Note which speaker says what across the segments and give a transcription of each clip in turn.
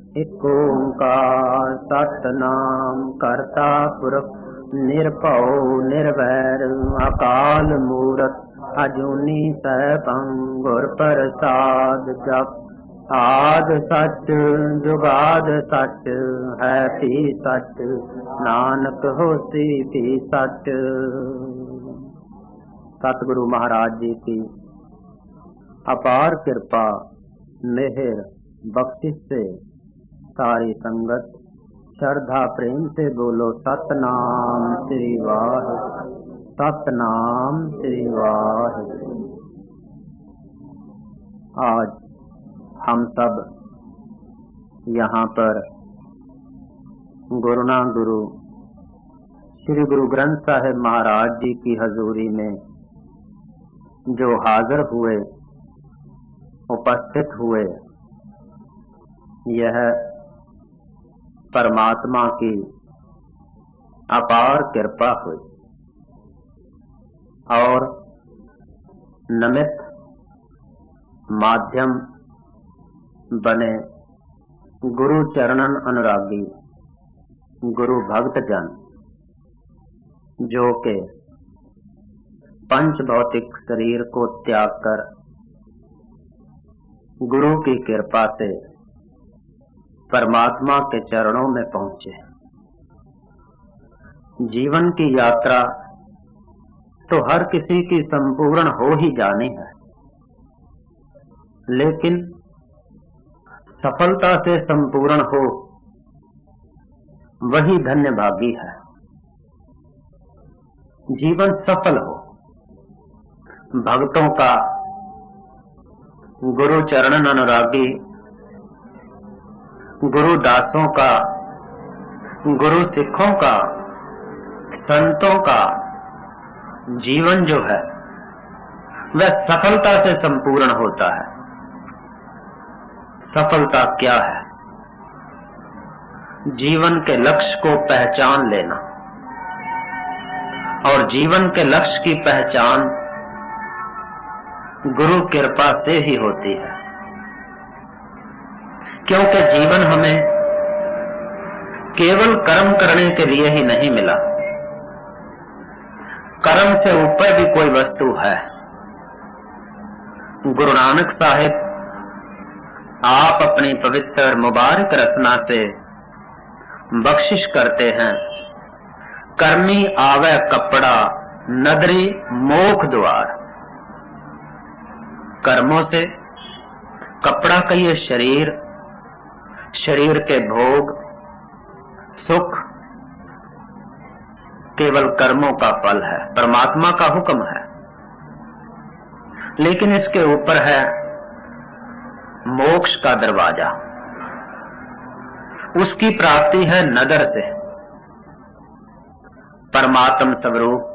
Speaker 1: एक ओंकार सतनाम करता पुरख निर्भव निर्वैर अकाल मूरत अजूनी सैभं गुर प्रसाद जप आद सच जुगाद सच है भी सच नानक होसी भी सच। सतगुरु महाराज जी की अपार कृपा मेहर बख्शिश से सारी संगत श्रद्धा प्रेम से बोलो सतनाम श्री वाहिगुरु, सतनाम श्री वाहिगुरु। आज हम सब यहाँ पर गुरुना गुरु श्री गुरु ग्रंथ साहिब महाराज जी की हजूरी में जो हाजिर हुए, उपस्थित हुए, यह परमात्मा की अपार कृपा हुई और निमित्त माध्यम बने गुरु चरणन अनुरागी गुरु भक्त जन, जो के पंच भौतिक शरीर को त्याग कर गुरु की कृपा से परमात्मा के चरणों में पहुंचे। जीवन की यात्रा तो हर किसी की संपूर्ण हो ही जानी है, लेकिन सफलता से संपूर्ण हो वही धन्य भागी है। जीवन सफल हो, भक्तों का, गुरु चरणन अनुरागी गुरु दासों का, गुरु सिखों का, संतों का जीवन जो है वह सफलता से संपूर्ण होता है। सफलता क्या है? जीवन के लक्ष्य को पहचान लेना, और जीवन के लक्ष्य की पहचान गुरु कृपा से ही होती है। क्योंकि जीवन हमें केवल कर्म करने के लिए ही नहीं मिला, कर्म से ऊपर भी कोई वस्तु है। गुरु नानक साहिब आप अपनी पवित्र मुबारक रचना से बख्शिश करते हैं, कर्मी आवे कपड़ा नदरी मोख द्वार। कर्मों से कपड़ा का ये शरीर, शरीर के भोग सुख केवल कर्मों का फल है, परमात्मा का हुक्म है। लेकिन इसके ऊपर है मोक्ष का दरवाजा, उसकी प्राप्ति है नदर से। परमात्म स्वरूप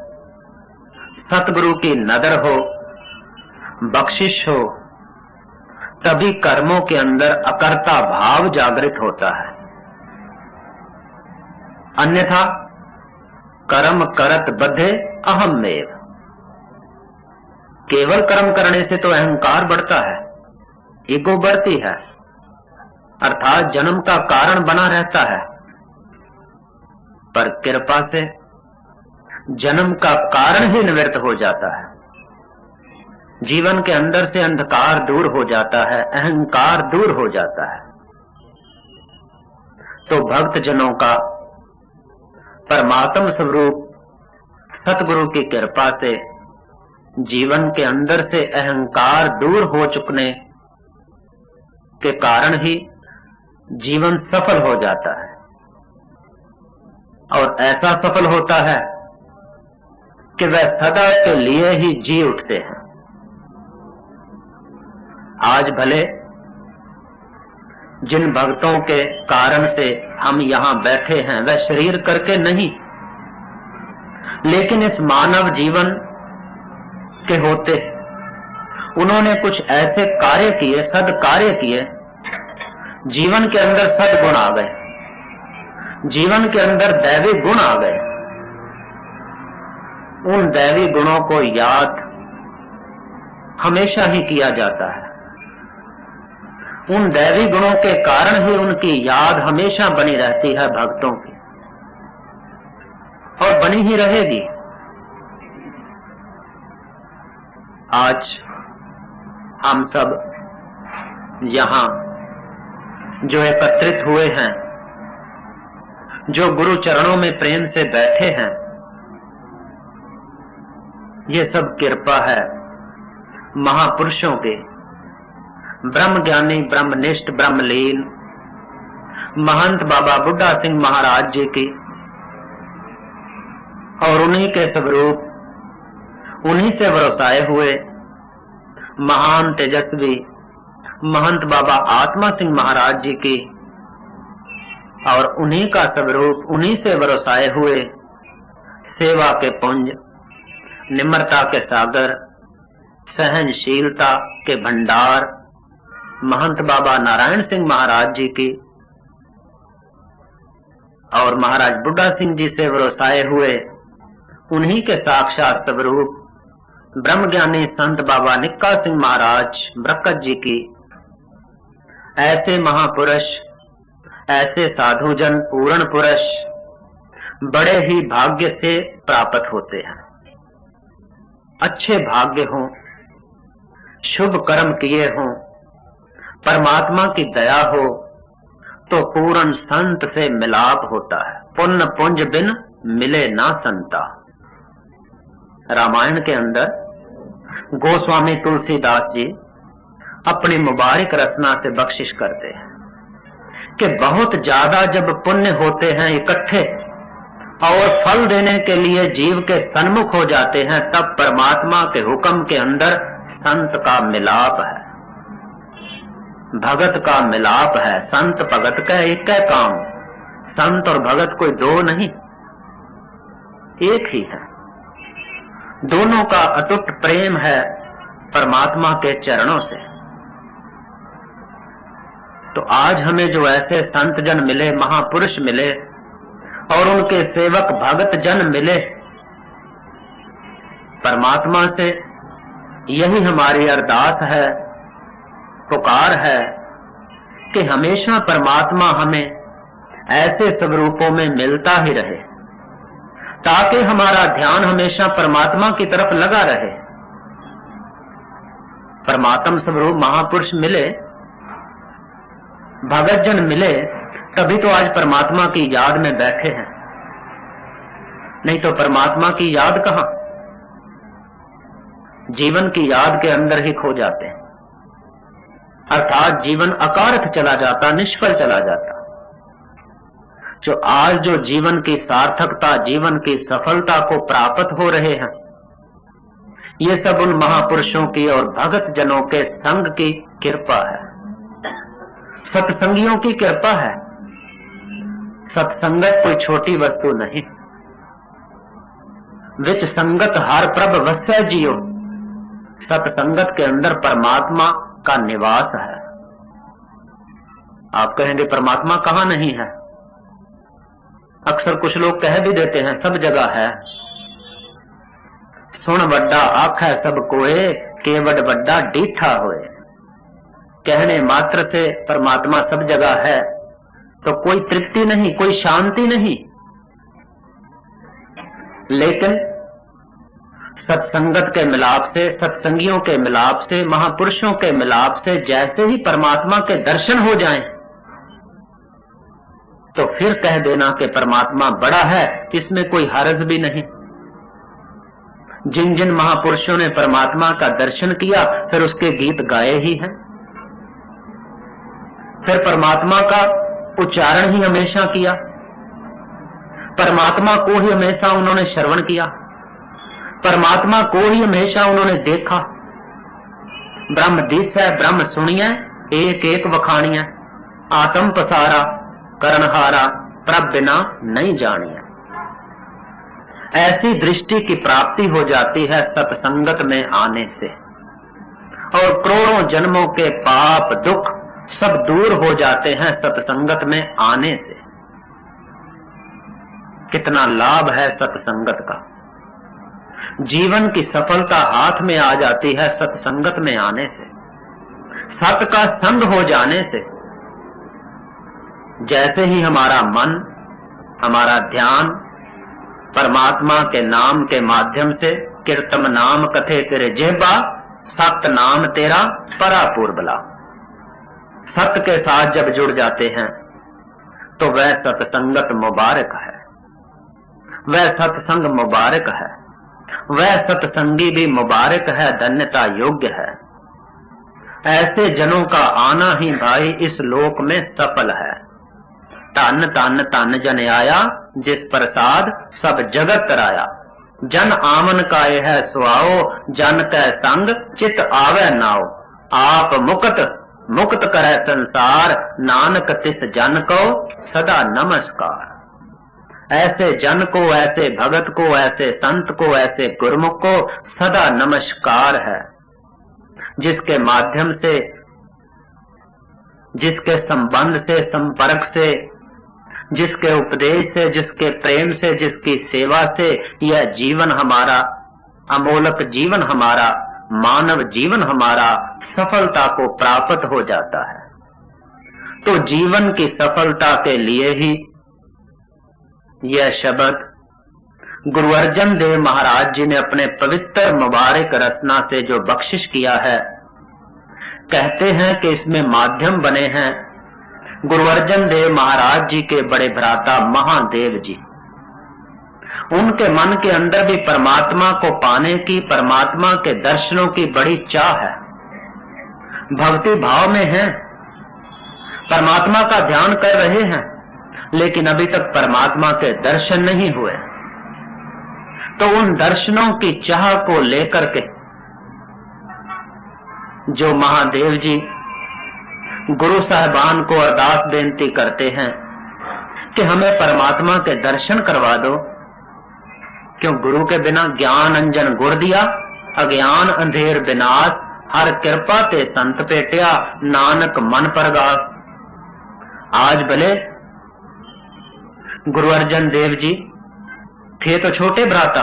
Speaker 1: सतगुरु की नदर हो, बख्शिश हो, तभी कर्मों के अंदर अकर्ता भाव जागृत होता है। अन्यथा कर्म करत बद्धे अहम मेव, केवल कर्म करने से तो अहंकार बढ़ता है, ईगो बढ़ती है, अर्थात जन्म का कारण बना रहता है। पर कृपा से जन्म का कारण ही निवृत्त हो जाता है। जीवन के अंदर से अंधकार दूर हो जाता है, अहंकार दूर हो जाता है। तो भक्त जनों का परमात्म स्वरूप सतगुरु की कृपा से जीवन के अंदर से अहंकार दूर हो चुकने के कारण ही जीवन सफल हो जाता है, और ऐसा सफल होता है कि वह सदा के लिए ही जी उठते हैं। आज भले जिन भक्तों के कारण से हम यहाँ बैठे हैं वह शरीर करके नहीं, लेकिन इस मानव जीवन के होते उन्होंने कुछ ऐसे कार्य किए, सद्कार्य किए, जीवन के अंदर सद्गुण आ गए, जीवन के अंदर दैवी गुण आ गए। उन दैवी गुणों को याद हमेशा ही किया जाता है, उन दैवी गुणों के कारण ही उनकी याद हमेशा बनी रहती है भक्तों की, और बनी ही रहेगी। आज हम सब यहां जो एकत्रित हुए हैं, जो गुरु चरणों में प्रेम से बैठे हैं, ये सब कृपा है महापुरुषों के, ब्रह्म ज्ञानी, ब्रह्मनिष्ठ, ब्रह्मलीन महंत बाबा बुड्ढा सिंह महाराज जी की, और उन्हीं के स्वरूप, उन्हीं से बरसाए हुए महान तेजस्वी महंत बाबा आत्मा सिंह महाराज जी की, और उन्हीं का स्वरूप, उन्हीं से बरसाए हुए सेवा के पुंज, निम्रता के सागर, सहनशीलता के भंडार महंत बाबा नारायण सिंह महाराज जी की, और महाराज बुड्ढा सिंह जी से बरसाए हुए उन्हीं के साक्षात स्वरूप ब्रह्मज्ञानी संत बाबा निक्का सिंह महाराज बरकत जी की, ऐसे महापुरुष, ऐसे साधुजन, पूर्ण पुरुष बड़े ही भाग्य से प्राप्त होते हैं। अच्छे भाग्य हों, शुभ कर्म किए हों, परमात्मा की दया हो, तो पूर्ण संत से मिलाप होता है। पुण्य पुंज बिन मिले ना संता। रामायण के अंदर गोस्वामी तुलसीदास जी अपनी मुबारक रचना से बख्शिश करते हैं कि बहुत ज्यादा जब पुण्य होते हैं इकट्ठे और फल देने के लिए जीव के सन्मुख हो जाते हैं, तब परमात्मा के हुक्म के अंदर संत का मिलाप है, भगत का मिलाप है। संत भगत का एक है काम, संत और भगत कोई दो नहीं, एक ही है। दोनों का अटूट प्रेम है परमात्मा के चरणों से। तो आज हमें जो ऐसे संत जन मिले, महापुरुष मिले, और उनके सेवक भगत जन मिले, परमात्मा से यही हमारी अरदास है, पुकार है कि हमेशा परमात्मा हमें ऐसे स्वरूपों में मिलता ही रहे, ताकि हमारा ध्यान हमेशा परमात्मा की तरफ लगा रहे। परमात्म स्वरूप महापुरुष मिले, भगत जन मिले, तभी तो आज परमात्मा की याद में बैठे हैं, नहीं तो परमात्मा की याद कहां, जीवन की याद के अंदर ही खो जाते हैं, अर्थात जीवन अकारथ चला जाता, निष्फल चला जाता। जो आज जो जीवन की सार्थकता, जीवन की सफलता को प्राप्त हो रहे हैं, ये सब उन महापुरुषों की और भगत जनों के संग की कृपा है, सत्संगियों की कृपा है। सत्संगत कोई छोटी वस्तु नहीं। विच संगत हर प्रभ वस्या जियो, सत्संगत के अंदर परमात्मा का निवास है। आप कहेंगे परमात्मा कहां नहीं है? अक्सर कुछ लोग कह भी देते हैं सब जगह है। सुन वड्डा आखै सब कोए, केवड वड्डा डीठा होए। कहने मात्र से परमात्मा सब जगह है तो कोई तृप्ति नहीं, कोई शांति नहीं। लेकिन सत्संगत के मिलाप से, सत्संगियों के मिलाप से, महापुरुषों के मिलाप से जैसे ही परमात्मा के दर्शन हो जाएं, तो फिर कह देना कि परमात्मा बड़ा है, इसमें कोई हर्ज भी नहीं। जिन जिन महापुरुषों ने परमात्मा का दर्शन किया, फिर उसके गीत गाए ही हैं, फिर परमात्मा का उच्चारण ही हमेशा किया, परमात्मा को ही हमेशा उन्होंने श्रवण किया, परमात्मा को ही हमेशा उन्होंने देखा। ब्रह्म दिस है, ब्रह्म सुनिए, एक एक वखाणिया, आत्म पसारा करणहारा, प्रभ बिना नहीं जानिया। ऐसी दृष्टि की प्राप्ति हो जाती है सत्संगत में आने से, और करोड़ों जन्मों के पाप दुख सब दूर हो जाते हैं सत्संगत में आने से। कितना लाभ है सत्संगत का। जीवन की सफलता हाथ में आ जाती है सत्संगत में आने से। सत का संग हो जाने से जैसे ही हमारा मन, हमारा ध्यान परमात्मा के नाम के माध्यम से, कीर्तन नाम कथे तेरे जेबा, सत नाम तेरा परापुर बला, सत्य के साथ जब जुड़ जाते हैं तो वह सत्संगत मुबारक है, वह सत्संग मुबारक है, वह सत्संगी भी मुबारक है, धन्यता योग्य है। ऐसे जनों का आना ही भाई इस लोक में सफल है। तन तन तन जन आया, जिस प्रसाद सब जगत तराया, जन आमन का यह है सुआओ, जन कै संग चित आवे नाओ, आप मुक्त मुक्त करे संसार, नानक तिस जन को सदा नमस्कार। ऐसे जन को, ऐसे भगत को, ऐसे संत को, ऐसे गुरुमुख को सदा नमस्कार है, जिसके माध्यम से, जिसके संबंध से, संपर्क से, जिसके उपदेश से, जिसके प्रेम से, जिसकी सेवा से यह जीवन हमारा, अमोलक जीवन हमारा, मानव जीवन हमारा सफलता को प्राप्त हो जाता है। तो जीवन की सफलता के लिए ही यह शब्द गुरु अर्जन देव महाराज जी ने अपने पवित्र मुबारक रचना से जो बख्शिश किया है, कहते हैं कि इसमें माध्यम बने हैं गुरु अर्जन देव महाराज जी के बड़े भ्राता महादेव जी। उनके मन के अंदर भी परमात्मा को पाने की, परमात्मा के दर्शनों की बड़ी चाह है, भक्ति भाव में है, परमात्मा का ध्यान कर रहे हैं, लेकिन अभी तक परमात्मा के दर्शन नहीं हुए। तो उन दर्शनों की चाह को लेकर के जो महादेव जी गुरु साहिबान को अरदास बेनती करते हैं कि हमें परमात्मा के दर्शन करवा दो, क्यों गुरु के बिना ज्ञान अंजन गुर दिया, अज्ञान अंधेर विनाश, हर कृपा ते संत पेटिया, नानक मन परगास। आज भले गुरु अर्जन देव जी थे तो छोटे भ्राता,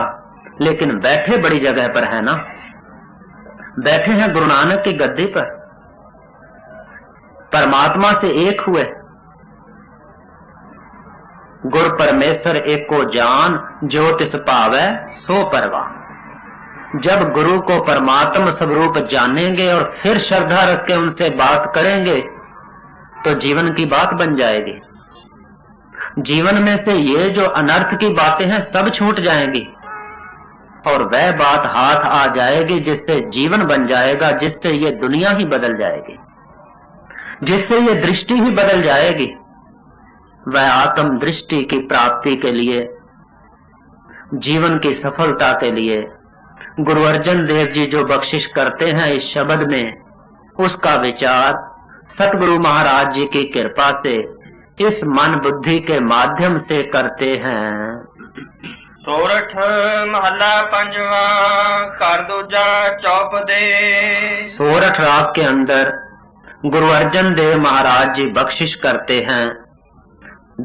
Speaker 1: लेकिन बैठे बड़ी जगह पर है ना, बैठे हैं गुरु नानक की गद्दी पर, परमात्मा से एक हुए। गुर परमेश्वर एको जान, जो तिस पावै सो परवान। जब गुरु को परमात्मा स्वरूप जानेंगे और फिर श्रद्धा रख के उनसे बात करेंगे तो जीवन की बात बन जाएगी। जीवन में से ये जो अनर्थ की बातें हैं सब छूट जाएंगी और वह बात हाथ आ जाएगी जिससे जीवन बन जाएगा, जिससे ये दुनिया ही बदल जाएगी, जिससे ये दृष्टि ही बदल जाएगी। वह आत्म दृष्टि की प्राप्ति के लिए, जीवन की सफलता के लिए गुरु अर्जन देव जी जो बख्शिश करते हैं इस शब्द में, उसका विचार सतगुरु महाराज जी की कृपा से इस मन बुद्धि के माध्यम से करते हैं।
Speaker 2: सोरठ महला पंजवा, कर दूजा चौप दे।
Speaker 1: सोरठ राग के अंदर गुरु अर्जन देव महाराज जी बख्शिश करते हैं।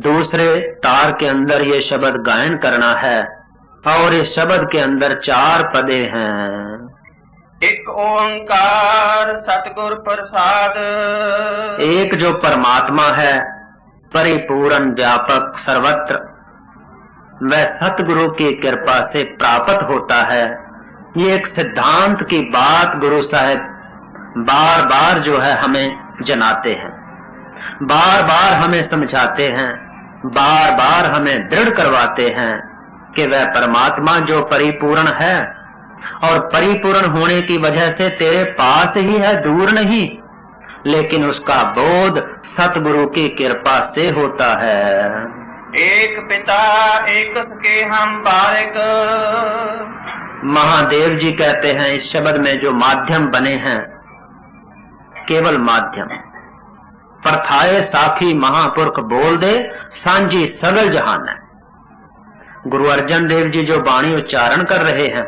Speaker 1: दूसरे तार के अंदर ये शब्द गायन करना है और इस शब्द के अंदर 4 पदे हैं।
Speaker 2: एक ओंकार सतगुर प्रसाद।
Speaker 1: एक जो परमात्मा है परिपूर्ण व्यापक सर्वत्र, वह सतगुरु की कृपा से प्राप्त होता है। ये एक सिद्धांत की बात गुरु साहिब बार बार जो है हमें जनाते हैं, बार बार हमें समझाते हैं, बार बार हमें दृढ़ करवाते हैं कि वह परमात्मा जो परिपूर्ण है और परिपूर्ण होने की वजह से तेरे पास ही है, दूर नहीं, लेकिन उसका बोध सतगुरु की कृपा से होता है।
Speaker 2: एक पिता एक सके हम बारिक।
Speaker 1: महादेव जी कहते हैं इस शब्द में जो माध्यम बने हैं, केवल माध्यम, प्रथाए साखी महापुरख बोल दे, सांझी सगल जहान है। गुरु अर्जन देव जी जो वाणी उच्चारण कर रहे हैं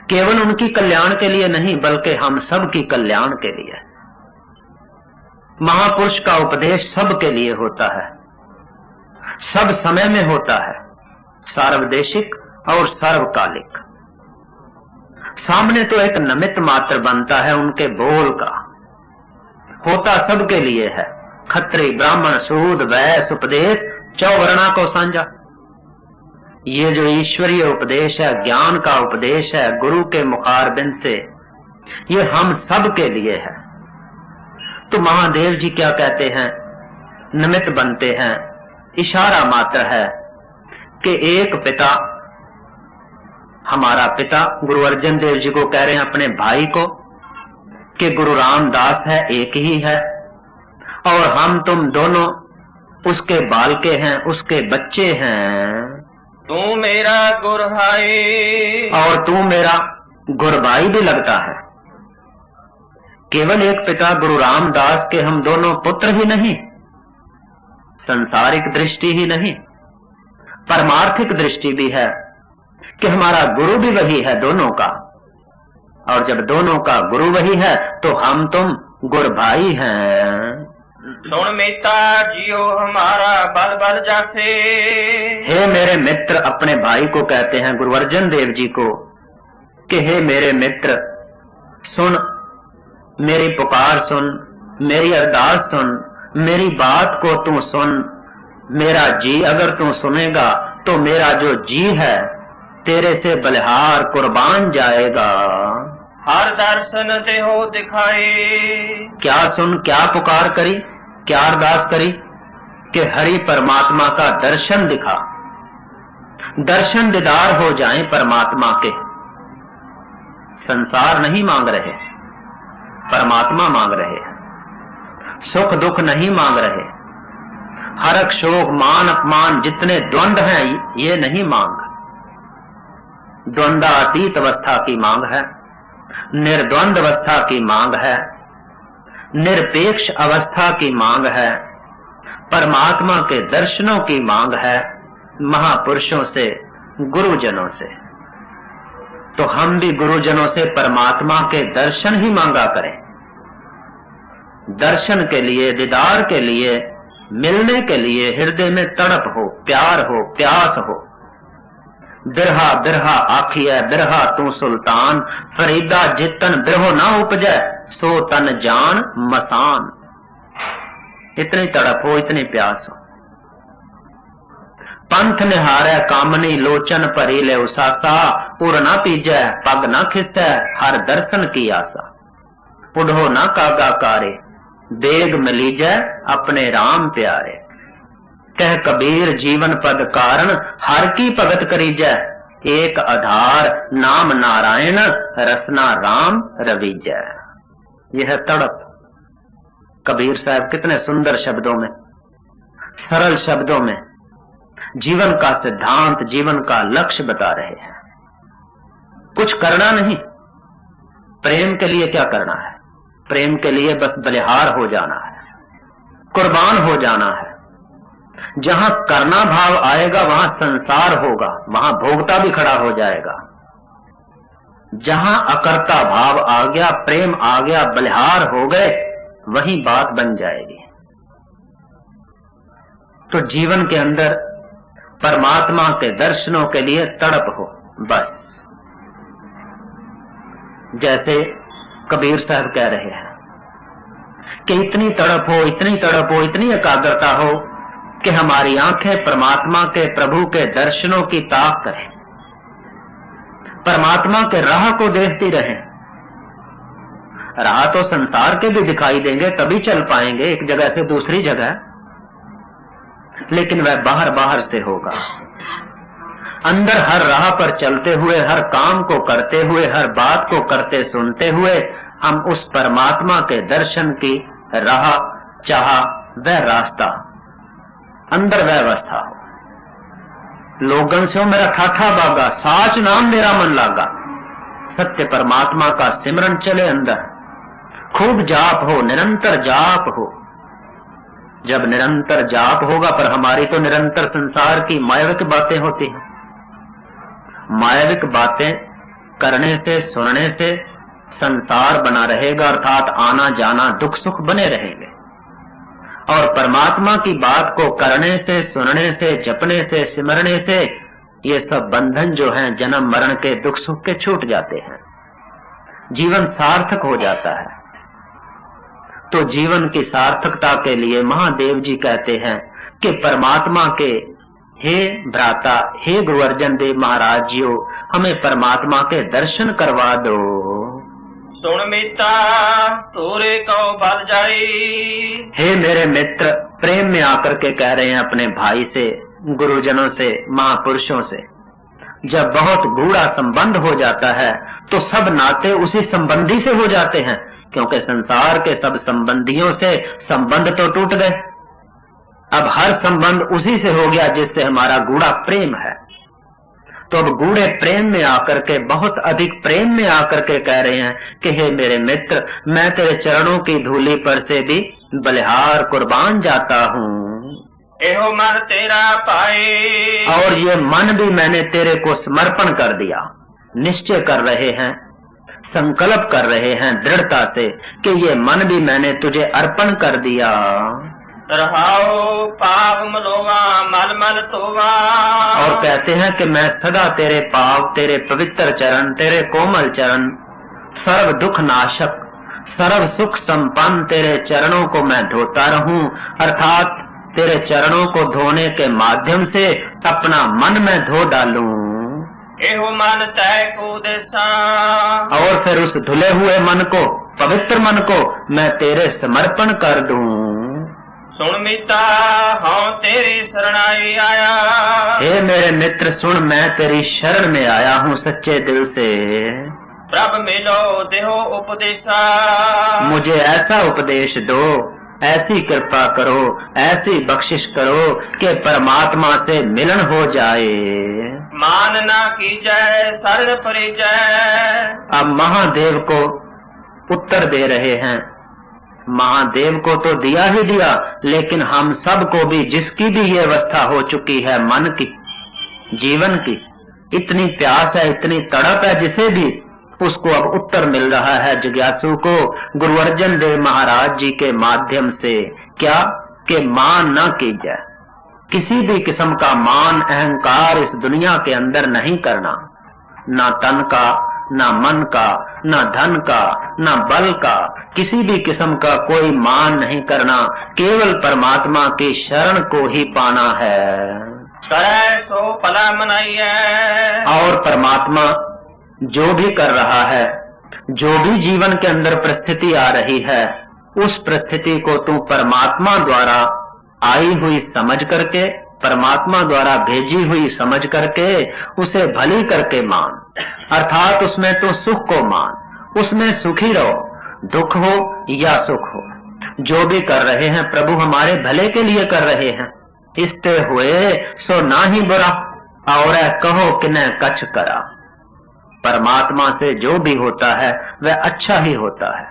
Speaker 1: केवल उनकी कल्याण के लिए नहीं, बल्कि हम सब की कल्याण के लिए। महापुरुष का उपदेश सब के लिए होता है, सब समय में होता है, सार्वदेशिक और सार्वकालिक। सामने तो एक निमित्त मात्र बनता है उनके बोल का, होता सबके लिए है। खत्री ब्राह्मण शूद्र वैश्य उपदेश चौवर्णा को साझा। ये जो ईश्वरीय उपदेश है, ज्ञान का उपदेश है गुरु के मुखारबिंद से, ये हम सब के लिए है। तो महादेव जी क्या कहते हैं, निमित्त बनते हैं, इशारा मात्र है कि एक पिता, हमारा पिता गुरु अर्जन देव जी को कह रहे हैं अपने भाई को कि गुरु रामदास है, एक ही है, और हम तुम दोनों उसके बालके हैं, उसके बच्चे हैं।
Speaker 2: तू मेरा गुरु भाई
Speaker 1: और तू मेरा गुरु भाई भी लगता है। केवल एक पिता गुरु रामदास के हम दोनों पुत्र ही नहीं, संसारिक दृष्टि ही नहीं, परमार्थिक दृष्टि भी है कि हमारा गुरु भी वही है दोनों का। और जब दोनों का गुरु वही है तो हम तुम गुरु भाई हैं।
Speaker 2: सुन मिता जियो हमारा बल बल जासे।
Speaker 1: हे मेरे मित्र, अपने भाई को कहते हैं गुरु अर्जन देव जी को कि हे मेरे मित्र, सुन, मेरी पुकार सुन, मेरी अरदास सुन, मेरी बात को तू सुन। मेरा जी अगर तू सुनेगा तो मेरा जो जी है तेरे से बलिहार कुर्बान जाएगा।
Speaker 2: हर दर्शन ते हो दिखाए।
Speaker 1: क्या सुन, क्या पुकार करी, क्या अरदास करी कि हरि परमात्मा का दर्शन दिखा, दर्शन दीदार हो जाएं परमात्मा के। संसार नहीं मांग रहे, परमात्मा मांग रहे हैं। सुख दुख नहीं मांग रहे, हरक शोक मान अपमान जितने द्वंद हैं ये नहीं मांग। द्वंद्वातीत अवस्था की मांग है, निर्द्वंद अवस्था की मांग है, निरपेक्ष अवस्था की मांग है, परमात्मा के दर्शनों की मांग है, महापुरुषों से, गुरुजनों से। तो हम भी गुरुजनों से परमात्मा के दर्शन ही मांगा करें। दर्शन के लिए, दीदार के लिए, मिलने के लिए हृदय में तड़प हो, प्यार हो, प्यास हो। बिरहा बिरहा आखिए बिरहा तू सुल्तान, फरीदा जितन बिरहो ना उपजै, सो तन जान मसान। इतनी तड़प हो, इतनी प्यास हो। पंथ निहारै कामनी लोचन भरी ले उसासा, उर ना पीजै पग ना खिसै हर दर्शन की आसा। उड़ो ना कागा कारे बेग मिलीजै अपने राम प्यारे। कह कबीर जीवन पद कारण हर की भगत करीजै, एक आधार नाम नारायण रसना राम रवीजै। यह तड़प कबीर साहब कितने सुंदर शब्दों में, सरल शब्दों में जीवन का सिद्धांत, जीवन का लक्ष्य बता रहे हैं। कुछ करना नहीं, प्रेम के लिए क्या करना है? प्रेम के लिए बस बलिहार हो जाना है, कुर्बान हो जाना है। जहां करना भाव आएगा वहां संसार होगा, वहां भोगता भी खड़ा हो जाएगा। जहां अकर्ता भाव आ गया, प्रेम आ गया, बलिहार हो गए, वही बात बन जाएगी। तो जीवन के अंदर परमात्मा के दर्शनों के लिए तड़प हो बस। जैसे कबीर साहब कह रहे हैं कि इतनी तड़प हो, इतनी तड़प हो, इतनी एकाग्रता हो कि हमारी आंखें परमात्मा के, प्रभु के दर्शनों की ताक करें, परमात्मा के राह को देखती रहें। राह तो संसार के भी दिखाई देंगे, तभी चल पाएंगे एक जगह से दूसरी जगह, लेकिन वह बाहर बाहर से होगा। अंदर हर राह पर चलते हुए, हर काम को करते हुए, हर बात को करते सुनते हुए हम उस परमात्मा के दर्शन की राह चाह, वह रास्ता, अंदर वह अवस्था हो। लोगन से मेरा ठाठा बागा, साच नाम मेरा मन लागा। सत्य परमात्मा का सिमरन चले अंदर, खूब जाप हो, निरंतर जाप हो। जब निरंतर जाप होगा, पर हमारी तो निरंतर संसार की मायाविक बातें होती हैं। मायाविक बातें करने से, सुनने से संसार बना रहेगा, अर्थात आना जाना दुख सुख बने रहेंगे। और परमात्मा की बात को करने से, सुनने से, जपने से, सिमरने से ये सब बंधन जो हैं जन्म मरण के, दुख सुख के, छूट जाते हैं। जीवन सार्थक हो जाता है। तो जीवन की सार्थकता के लिए महादेव जी कहते हैं कि परमात्मा के हे भ्राता, हे गुरुअर्जन देव महाराज जियो, हमें परमात्मा के दर्शन करवा दो।
Speaker 2: सुन मीता तोरे को बल जाई।
Speaker 1: हे मेरे मित्र, प्रेम में आकर के कह रहे हैं अपने भाई से, गुरुजनों से, महापुरुषों से। जब बहुत गूढ़ा संबंध हो जाता है तो सब नाते उसी संबंधी से हो जाते हैं, क्योंकि संसार के सब संबंधियों से संबंध तो टूट गए। अब हर संबंध उसी से हो गया जिससे हमारा गूढ़ा प्रेम है। तो अब गूढ़े प्रेम में आकर के, बहुत अधिक प्रेम में आकर के कह रहे हैं कि हे मेरे मित्र, मैं तेरे चरणों की धूली पर से भी बलिहार कुर्बान जाता हूँ।
Speaker 2: एहो मन तेरा पाए।
Speaker 1: और ये मन भी मैंने तेरे को समर्पण कर दिया। निश्चय कर रहे हैं, संकल्प कर रहे हैं दृढ़ता से कि ये मन भी मैंने तुझे अर्पण कर दिया।
Speaker 2: रहाओ पाप मलोवा मल मल तोवा।
Speaker 1: और कहते हैं कि मैं सदा तेरे पाप, तेरे पवित्र चरण, तेरे कोमल चरण, सर्व दुख नाशक, सर्व सुख संपन्न तेरे चरणों को मैं धोता रहूं, अर्थात तेरे चरणों को धोने के माध्यम से अपना मन में धो डालूं।
Speaker 2: एहो मन तय को देसा।
Speaker 1: और फिर उस धुले हुए मन को, पवित्र मन को मैं तेरे समर्पण कर दूं।
Speaker 2: सुन मीता हाँ तेरी शरणाई आया।
Speaker 1: हे मेरे मित्र सुन, मैं तेरी शरण में आया हूँ सच्चे दिल से।
Speaker 2: प्रभ मिलो देहो उपदेशा।
Speaker 1: मुझे ऐसा उपदेश दो, ऐसी कृपा करो, ऐसी बख्शिश करो कि परमात्मा से मिलन हो जाए।
Speaker 2: मान ना की जय शरण परिजय।
Speaker 1: अब महादेव को उत्तर दे रहे हैं। महादेव को तो दिया ही दिया, लेकिन हम सबको भी, जिसकी भी ये अवस्था हो चुकी है मन की, जीवन की, इतनी प्यास है, इतनी तड़प है जिसे भी, उसको अब उत्तर मिल रहा है जिज्ञासु को गुरुअर्जन देव महाराज जी के माध्यम से। क्या कि मान न की जाए, किसी भी किस्म का मान अहंकार इस दुनिया के अंदर नहीं करना, ना तन का, ना मन का, ना धन का, ना बल का, किसी भी किस्म का कोई मान नहीं करना, केवल परमात्मा की शरण को ही पाना है।
Speaker 2: करे सो भला मनाइए।
Speaker 1: और परमात्मा जो भी कर रहा है, जो भी जीवन के अंदर परिस्थिति आ रही है, उस परिस्थिति को तू परमात्मा द्वारा आई हुई समझ करके, परमात्मा द्वारा भेजी हुई समझ करके उसे भली करके मान, अर्थात उसमें तू सुख को मान, उसमें सुखी रहो, दुख हो या सुख हो। जो भी कर रहे हैं प्रभु हमारे भले के लिए कर रहे हैं। इसते हुए सो ना ही बुरा, और कहो कि न कछ करा। परमात्मा से जो भी होता है वह अच्छा ही होता है।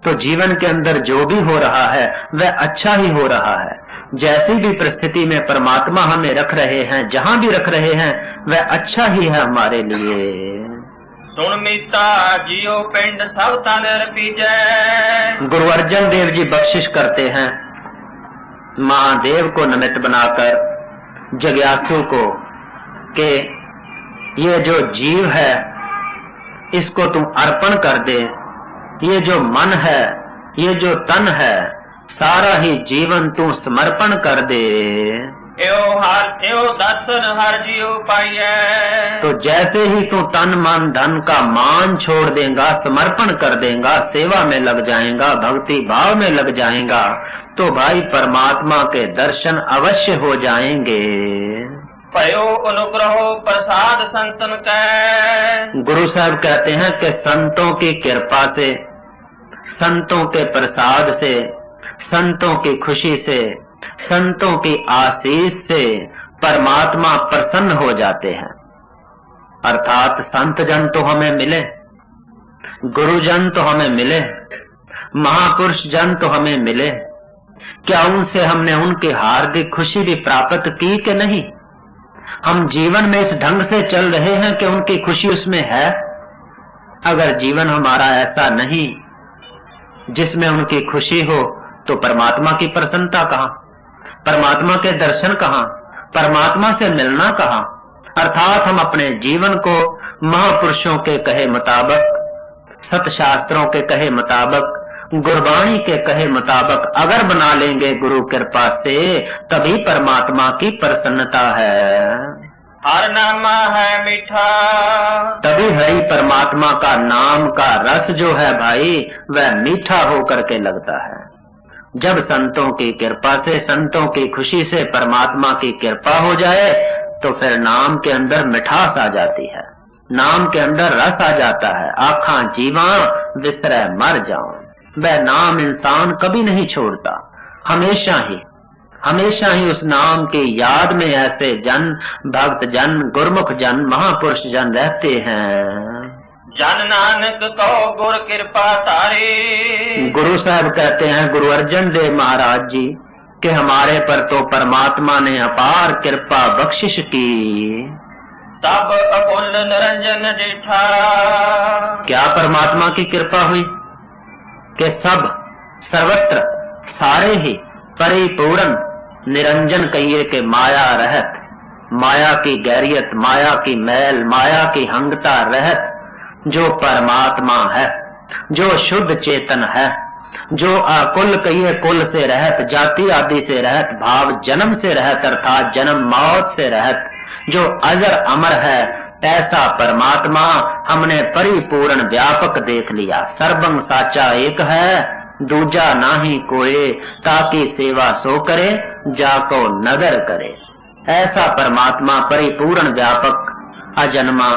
Speaker 1: तो जीवन के अंदर जो भी हो रहा है वह अच्छा ही हो रहा है। जैसी भी परिस्थिति में परमात्मा हमें रख रहे हैं, जहां भी रख रहे हैं, वह अच्छा ही है हमारे लिए।
Speaker 2: सुन मीता जियो पिंड सब तन अर्पीजै।
Speaker 1: गुरुअर्जन देव जी बख्शिश करते हैं महादेव को निमित्त बनाकर जिज्ञासु को कि ये जो जीव है इसको तुम अर्पण कर दे। ये जो मन है, ये जो तन है, सारा ही जीवन तू समर्पण कर दे।
Speaker 2: एओ दर्शन हर जियो पाइए।
Speaker 1: तो जैसे ही तू तन मन धन का मान छोड़ देगा, समर्पण कर देगा, सेवा में लग जाएगा, भक्ति भाव में लग जाएगा, तो भाई परमात्मा के दर्शन अवश्य हो जाएंगे।
Speaker 2: पयो अनुग्रहो प्रसाद संतन के।
Speaker 1: गुरु साहब कहते हैं कि संतों की कृपा से, संतों के प्रसाद से, संतों की खुशी से, संतों की आशीष से परमात्मा प्रसन्न हो जाते हैं। अर्थात संत जन तो हमें मिले, गुरुजन तो हमें मिले, महापुरुष जन तो हमें मिले, क्या उनसे हमने उनकी हार्दिक खुशी भी प्राप्त की कि नहीं? हम जीवन में इस ढंग से चल रहे हैं कि उनकी खुशी उसमें है? अगर जीवन हमारा ऐसा नहीं जिसमें उनकी खुशी हो, तो परमात्मा की प्रसन्नता कहाँ, परमात्मा के दर्शन कहाँ, परमात्मा से मिलना कहाँ? अर्थात हम अपने जीवन को महापुरुषों के कहे मुताबिक, सत शास्त्रों के कहे मुताबिक, गुरबाणी के कहे मुताबिक अगर बना लेंगे गुरु कृपा से, तभी परमात्मा की प्रसन्नता है।
Speaker 2: हर नामा है मीठा,
Speaker 1: तभी हरि परमात्मा का नाम का रस जो है भाई वह मीठा होकर के लगता है। जब संतों की कृपा से, संतों की खुशी से परमात्मा की कृपा हो जाए तो फिर नाम के अंदर मिठास आ जाती है, नाम के अंदर रस आ जाता है। आखा जीवा विसरै मर जाऊं, वह नाम इंसान कभी नहीं छोड़ता, हमेशा ही उस नाम की याद में ऐसे जन, भक्त जन, गुरमुख जन, महापुरुष जन रहते हैं।
Speaker 2: जन नानक को गुर कृपा तारे।
Speaker 1: गुरु साहब कहते हैं, गुरु अर्जन देव महाराज जी, कि हमारे पर तो परमात्मा ने अपार कृपा बख्शिश की।
Speaker 2: सब अकुल निरंजन जेठा।
Speaker 1: क्या परमात्मा की कृपा हुई कि सब सर्वत्र सारे ही परिपूर्ण निरंजन कहिए के माया रहत, माया की गैरियत, माया की मैल, माया की हंगता रहत, जो परमात्मा है, जो शुद्ध चेतन है, जो अकुल कहिए कुल से रहत, जाति आदि से रहत, भाव जन्म से रहत, अर्थात जन्म मौत से रहत, जो अजर अमर है, ऐसा परमात्मा हमने परिपूर्ण व्यापक देख लिया। सर्वं साचा एक है, दूजा नाही कोई, ताकि सेवा सो करे, जाको नगर करे। ऐसा परमात्मा परिपूर्ण व्यापक अजन्मा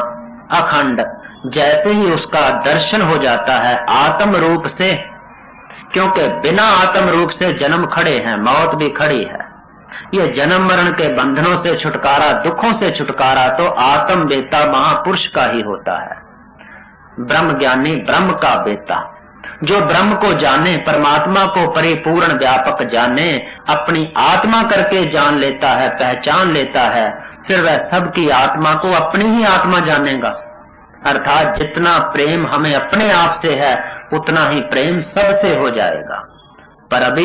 Speaker 1: अखंड, जैसे ही उसका दर्शन हो जाता है आत्म रूप से, क्योंकि बिना आत्म रूप से जन्म खड़े हैं, मौत भी खड़ी है। ये जन्म मरण के बंधनों से छुटकारा, दुखों से छुटकारा तो आत्म बेता महापुरुष का ही होता है। ब्रह्म ज्ञानी ब्रह्म का बेटा, जो ब्रह्म को जाने, परमात्मा को परिपूर्ण व्यापक जाने, अपनी आत्मा करके जान लेता है, पहचान लेता है, फिर वह सबकी आत्मा को अपनी ही आत्मा जानेगा। अर्थात जितना प्रेम हमें अपने आप से है उतना ही प्रेम सबसे हो जाएगा। पर अभी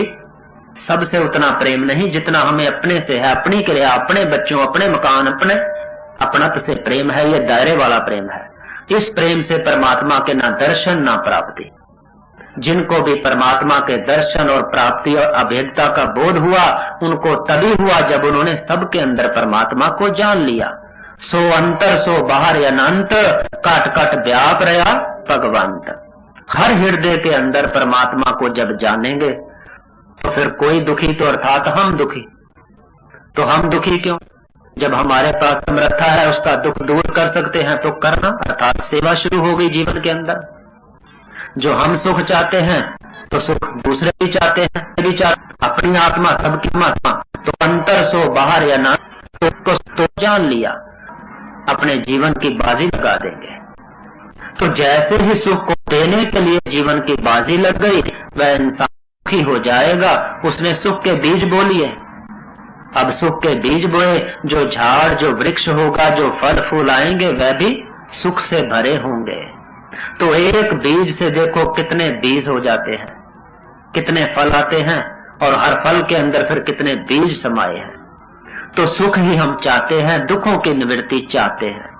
Speaker 1: सबसे उतना प्रेम नहीं जितना हमें अपने से है, अपनी क्रिया, अपने बच्चों, अपने मकान, अपने अपनत्व से प्रेम है। ये दायरे वाला प्रेम है। इस प्रेम से परमात्मा के ना दर्शन ना प्राप्ति। जिनको भी परमात्मा के दर्शन और प्राप्ति और अभेदता का बोध हुआ, उनको तभी हुआ जब उन्होंने सबके अंदर परमात्मा को जान लिया। सो अंतर सो बाहर अनंत, काट काट व्याप रहा भगवंत। हर हृदय के अंदर परमात्मा को जब जानेंगे तो फिर कोई दुखी तो अर्थात हम दुखी। तो हम दुखी क्यों? जब हमारे पास समर्था है उसका दुख दूर कर सकते हैं तो करना, अर्थात सेवा शुरू हो गई जीवन के अंदर। जो हम सुख चाहते हैं तो सुख दूसरे भी चाहते हैं, भी चाहते अपनी आत्मा, सबकी आत्मा। तो अंतर सो बाहर या ना तो जान लिया, अपने जीवन की बाजी लगा देंगे। तो जैसे ही सुख को देने के लिए जीवन की बाजी लग गई, वह इंसान सुखी हो जाएगा। उसने सुख के बीज बो लिए। अब सुख के बीज बोए, जो झाड़, जो वृक्ष होगा, जो फल फूल आएंगे वह भी सुख से भरे होंगे। तो एक बीज से देखो कितने बीज हो जाते हैं, कितने फल आते हैं, और हर फल के अंदर फिर कितने बीज समाये हैं। तो सुख ही हम चाहते हैं, दुखों की निवृत्ति चाहते हैं।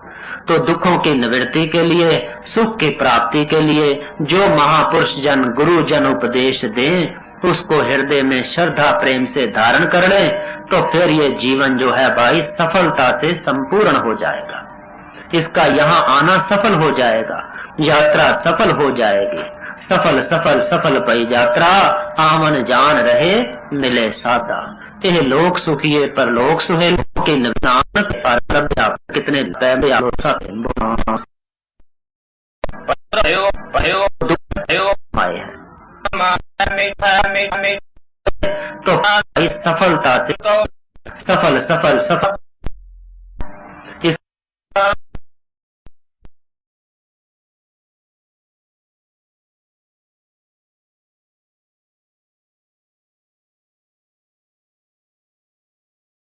Speaker 1: तो दुखों की निवृत्ति के लिए, सुख की प्राप्ति के लिए जो महापुरुष जन, गुरु जन उपदेश दें, उसको हृदय में श्रद्धा प्रेम से धारण कर लें, तो फिर ये जीवन जो है भाई सफलता से संपूर्ण हो जाएगा। इसका यहाँ आना सफल हो जाएगा, यात्रा सफल हो जाएगी। सफल सफल सफल पई यात्रा, आमन जान रहे मिले सादा। यह लोक सुखिए पर लोक सुहे, लोक के नानक पर कितने तो सफलता से सफल सफल सफल इस